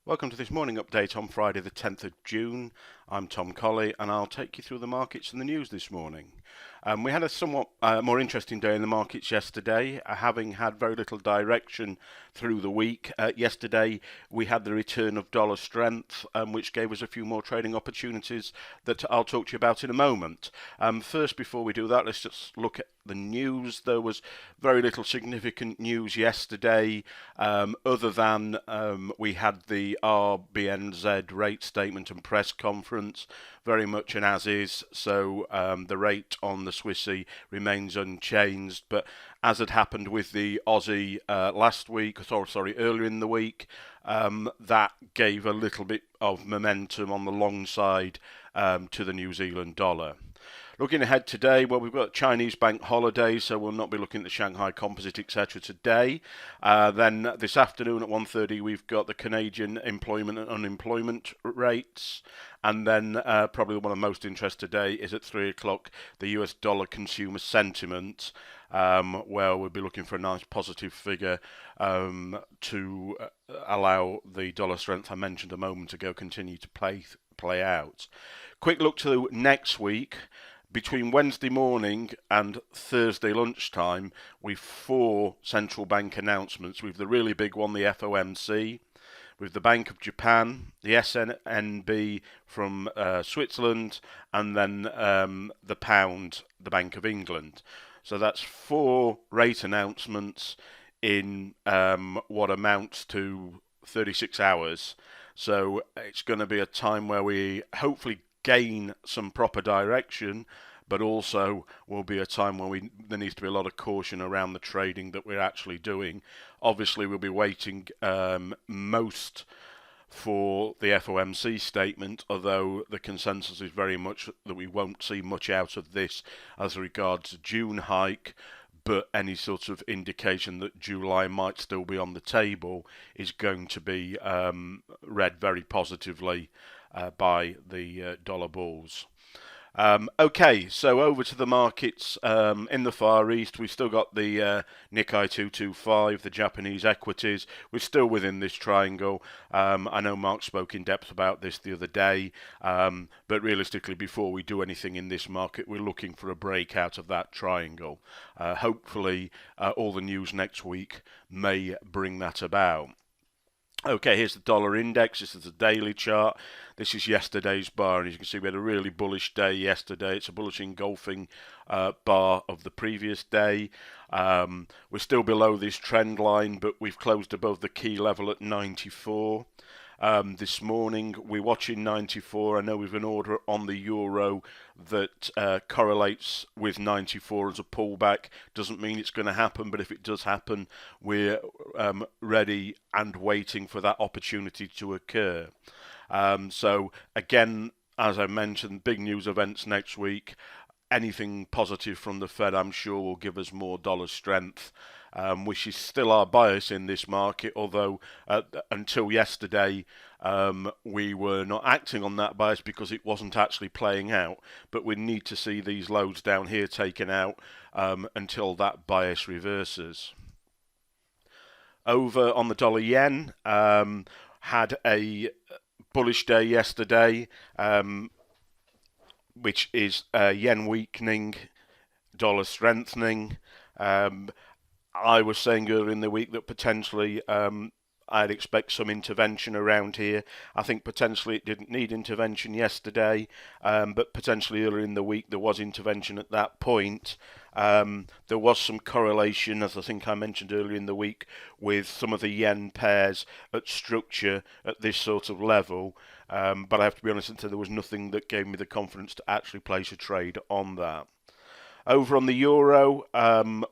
Welcome to this morning update on Friday the 10th of June. I'm Tom Colley and I'll take you through the markets and the news this morning. We had a somewhat more interesting day in the markets yesterday, having had very little direction through the week. Yesterday we had the return of dollar strength, which gave us a few more trading opportunities that I'll talk to you about in a moment. First, before we do that, let's just look at the news. There was very little significant news yesterday, other than we had the RBNZ rate statement and press conference, very much an as is. So the rate on the Swissy remains unchanged, but as had happened with the Aussie last week, earlier in the week, that gave a little bit of momentum on the long side to the New Zealand dollar. Looking ahead today, well, we've got Chinese bank holiday, so we'll not be looking at the Shanghai Composite, etc. today. Then this afternoon at 1:30, we've got the Canadian employment and unemployment rates. And then probably one of the most interest today is at 3 o'clock, the US dollar consumer sentiment, where we'll be looking for a nice positive figure to allow the dollar strength I mentioned a moment ago continue to play out. Quick look to next week. Between Wednesday morning and Thursday lunchtime, we've 4 central bank announcements. We've the really big one, the FOMC, with the Bank of Japan, the SNB from Switzerland, and then the pound, the Bank of England. So that's 4 rate announcements in what amounts to 36 hours. So it's going to be a time where we hopefully gain some proper direction, but also will be a time where there needs to be a lot of caution around the trading that we're actually doing. Obviously, we'll be waiting most for the FOMC statement, although the consensus is very much that we won't see much out of this as regards June hike, but any sort of indication that July might still be on the table is going to be read very positively by the dollar bulls. Okay, so over to the markets in the Far East. We've still got the Nikkei 225, the Japanese equities. We're still within this triangle. I know Mark spoke in depth about this the other day, but realistically, before we do anything in this market, we're looking for a break out of that triangle. Hopefully, all the news next week may bring that about. Okay, here's the dollar index. This is the daily chart. This is yesterday's bar, and as you can see, we had a really bullish day yesterday. It's a bullish engulfing bar of the previous day. We're still below this trend line, but we've closed above the key level at 94. This morning we're watching 94. I know we've an order on the euro that correlates with 94 as a pullback. Doesn't mean it's going to happen, but if it does happen, we're ready and waiting for that opportunity to occur. So again, as I mentioned, big news events next week. Anything positive from the Fed, I'm sure, will give us more dollar strength, which is still our bias in this market, although until yesterday we were not acting on that bias because it wasn't actually playing out. But we need to see these lows down here taken out until that bias reverses. Over on the dollar yen, had a bullish day yesterday, which is yen weakening, dollar strengthening. I was saying earlier in the week that potentially I'd expect some intervention around here. I think potentially it didn't need intervention yesterday, but potentially earlier in the week there was intervention at that point. There was some correlation, as I think I mentioned earlier in the week, with some of the yen pairs at structure at this sort of level. But I have to be honest and say there was nothing that gave me the confidence to actually place a trade on that. Over on the euro,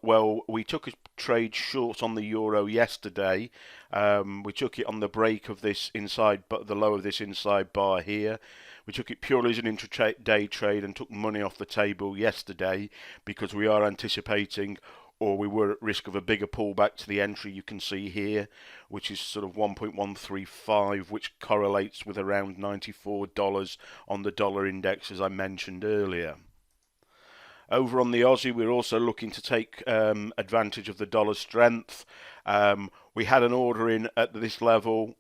well, we took a trade short on the euro yesterday. We took it on the break of this inside, but the low of this inside bar here. We took it purely as an intraday trade and took money off the table yesterday because we are anticipating, or we were at risk of, a bigger pullback to the entry you can see here, which is sort of 1.135, which correlates with around $94 on the dollar index, as I mentioned earlier. Over on the Aussie, we're also looking to take advantage of the dollar strength. We had an order in at this level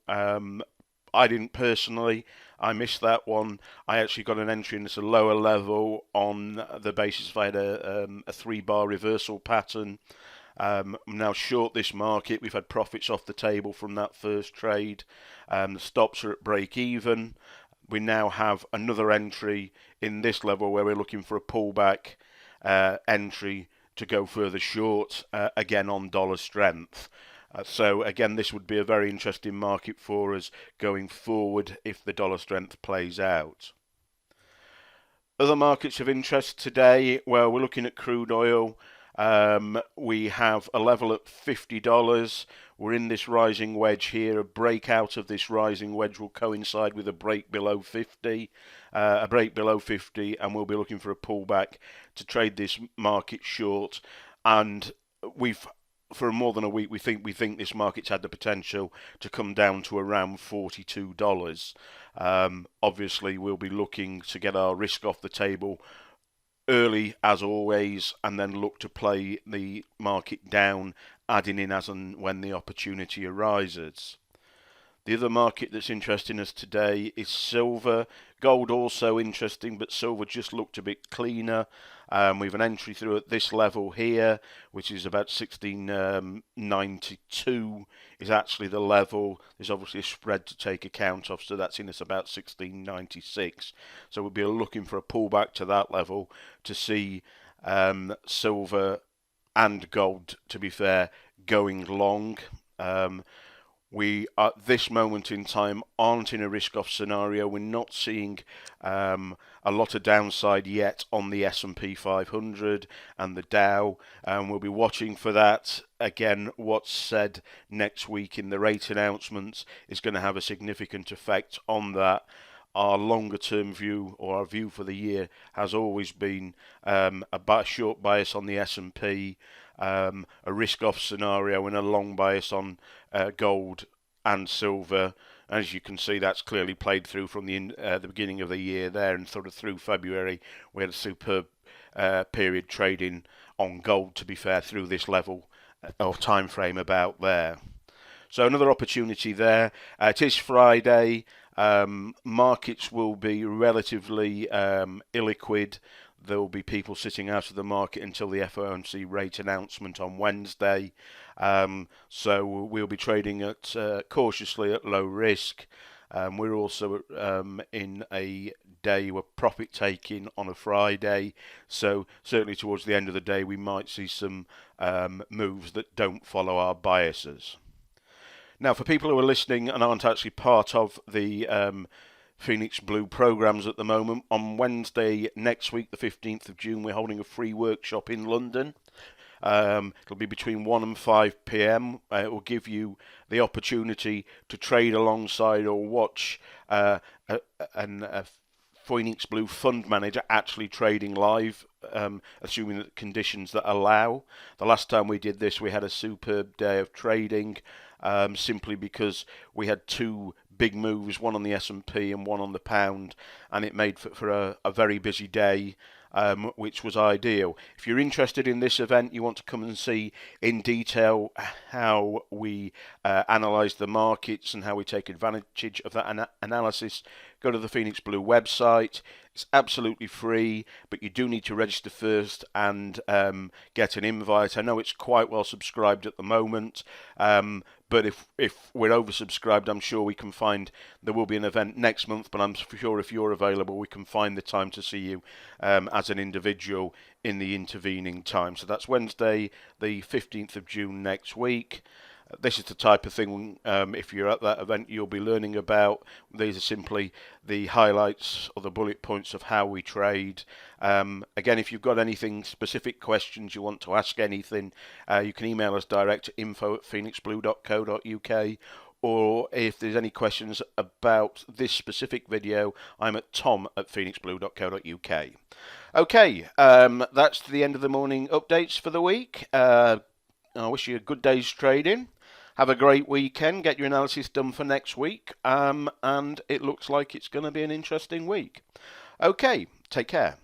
I didn't personally. I missed that one. I actually got an entry into a lower level on the basis if I had a 3-bar reversal pattern. I'm now short this market. We've had profits off the table from that first trade. The stops are at break even. We now have another entry in this level where we're looking for a pullback entry to go further short, again on dollar strength. So again, this would be a very interesting market for us going forward if the dollar strength plays out. Other markets of interest today, well, we're looking at crude oil. We have a level at $50. We're in this rising wedge here. A breakout of this rising wedge will coincide with a break below 50. And we'll be looking for a pullback to trade this market short. And for more than a week, we think this market's had the potential to come down to around $42. Obviously, we'll be looking to get our risk off the table early as always, and then look to play the market down, adding in as and when the opportunity arises. The other market that's interesting us today is silver. Gold also interesting, but silver just looked a bit cleaner. We have an entry through at this level here, which is about 1692 is actually the level. There's obviously a spread to take account of, so that's in us about 1696. So we'll be looking for a pullback to that level to see silver and gold, to be fair, going long. We, at this moment in time, aren't in a risk-off scenario. We're not seeing a lot of downside yet on the S&P 500 and the Dow. We'll be watching for that. Again, what's said next week in the rate announcements is going to have a significant effect on that. Our longer-term view, or our view for the year, has always been a short bias on the S&P, a risk-off scenario, and a long bias on gold and silver. As you can see, that's clearly played through from the beginning of the year there, and sort of through February. We had a superb period trading on gold, to be fair, through this level or time frame about there. So another opportunity there. It is Friday. Markets will be relatively illiquid. There will be people sitting out of the market until the FOMC rate announcement on Wednesday. So we'll be trading at cautiously at low risk. We're also in a day where profit taking on a Friday. So certainly towards the end of the day, we might see some moves that don't follow our biases. Now, for people who are listening and aren't actually part of the Phoenix Blue programs at the moment, on Wednesday next week, the 15th of June, we're holding a free workshop in London. It'll be between 1 and 5 p.m. It will give you the opportunity to trade alongside or watch a Phoenix Blue fund manager actually trading live, assuming that conditions that allow. The last time we did this, we had a superb day of trading, simply because we had two big moves, one on the S&P and one on the pound, and it made for a very busy day, which was ideal. If you're interested in this event, you want to come and see in detail how we analyse the markets and how we take advantage of that analysis, go to the Phoenix Blue website. It's absolutely free, but you do need to register first and get an invite. I know it's quite well subscribed at the moment, but if we're oversubscribed, I'm sure we can find, there will be an event next month, but I'm sure if you're available, we can find the time to see you as an individual in the intervening time. So that's Wednesday, the 15th of June next week. This is the type of thing, if you're at that event, you'll be learning about. These are simply the highlights or the bullet points of how we trade. Again, if you've got anything, specific questions, you want to ask anything, you can email us direct to info@phoenixblue.co.uk, or if there's any questions about this specific video, I'm at tom@phoenixblue.co.uk. Okay, that's the end of the morning updates for the week. I wish you a good day's trading. Have a great weekend. Get your analysis done for next week. And it looks like it's going to be an interesting week. Okay, take care.